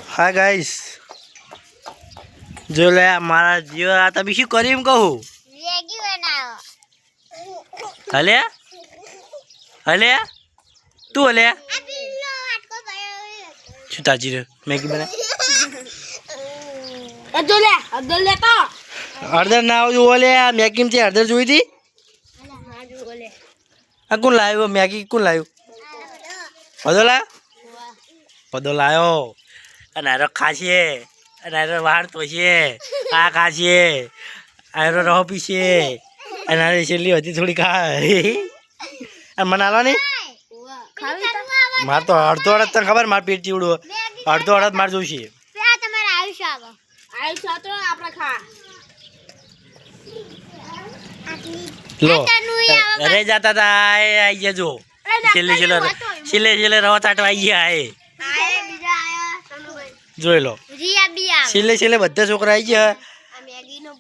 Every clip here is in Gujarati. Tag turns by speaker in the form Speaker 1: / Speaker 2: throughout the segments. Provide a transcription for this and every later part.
Speaker 1: હા ગાઈસ જો લે મારા જીવ આ તમે શું કરી એમ કહું હલે હલે તું હલે શું તાજી રે મેગી બના હળદર ના આવજો ઓલે મેગી છે હળદર જોઈ હતી આ કોણ લાવ્યો મેગી કોણ લાવ્યું પદો લાવ્યો અને આરો ખાશે અને આરો વાળ તોશે આ ખાશે આરો રહો પીશે અને આ છેલ્લી હતી થોડી ખાય અને મને આલો નહીં મારે તો અડધો અડધ તને ખબર મારે પેટ ચીવડું અડધો અડધ મારે જોઈશે લો અરે જાતા હતા આઈ જજો છેલ્લે રવા ચાટવા આવી ગયા જોઈ લો છેલ્લે બધા છોકરા આવી ગયા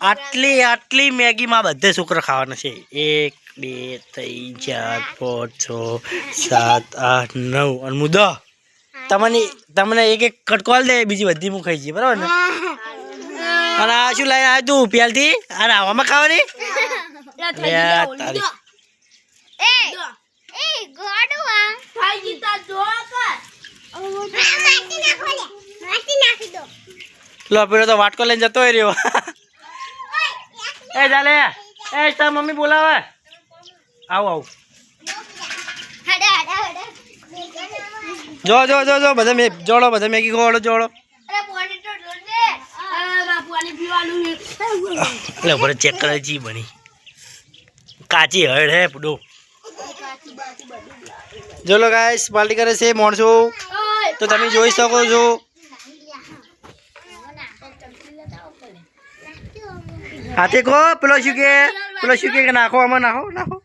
Speaker 1: આટલી મેગીમાં બધા છોકરા ખાવાના છે 1 2 3 4 5 6 7 8 9 અને હું 10 તમને એક કટકોલ દે બીજી બધી હું ખાઈ જઈએ બરાબર ને અને આ શું લઈને આવ્યો તું પ્યાલથી અને આવામાં ખાવાની લો પેલો તો વાટકો લઈને જતો રહ્યો એ ચાલે એ તાર મમ્મી બોલાવે આવ જો બધા જોડો બધા મેગી ખોડો જોડો એટલે ઉપર ચેક કરે જી બની કાચી હળ હે પૂડો જો લો ગાઈસ પાર્ટી કરે છે માણસો તો તમે જોઈ શકો છો હાથે કો પેલો શું કે નાખો આમાં નાખો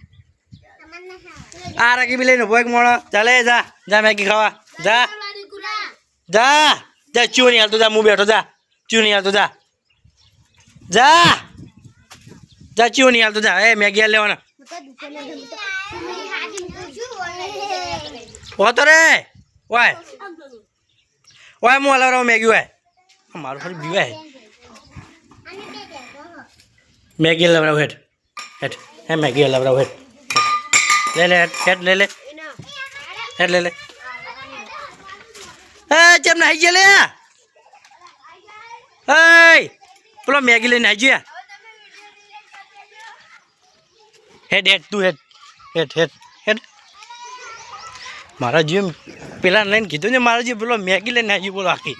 Speaker 1: આ રાખી બી લઈને ભોગ મોણો ચાલે જા મેગી ખાવા જા ચૂ નહીં હાલતો જા હું બેઠો ચૂ નહીં હાલતો જા ચૂ નહીં હાલતો એ મેગી હાલ લેવાના તો રે ઓય હું હલાવ મેગી હોય મારું ફરી બીવાય મેગી હલાવરાવ હેઠ હે મેગી હલાવરાવ હેઠ લે હેઠ લે એ ચેમ નાઈ ગયા લે એ પેલો મેગી લઈને આવી ગયા હેઠ તું હેઠ મારા જીવ પેલા લઈને કીધું ને મારા જીવ પેલો મેગી લઈને આવી બોલો આખી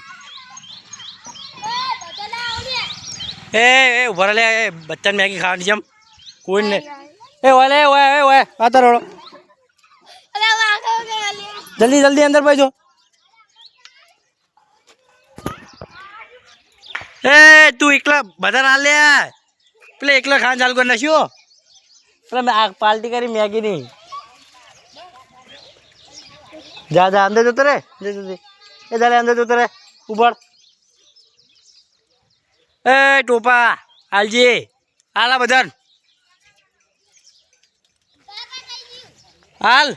Speaker 1: એ ઉભા લે બચ્ચાને મેગી ખાવાની છે એમ કોઈ ને એ ઓય આ તારો જલ્દી અંદર ભાઈ જો એ તું એકલા બધા ના લે પેલા એકલા ખાન ચાલુ કરી નાખ્યો પેલા આ પાર્ટી કરી મેગી ની જા અંદર જતો રે એ ચાલે અંદર જતો રે ઉભર એ ટોપા હાલજી હાલા બધા હાલ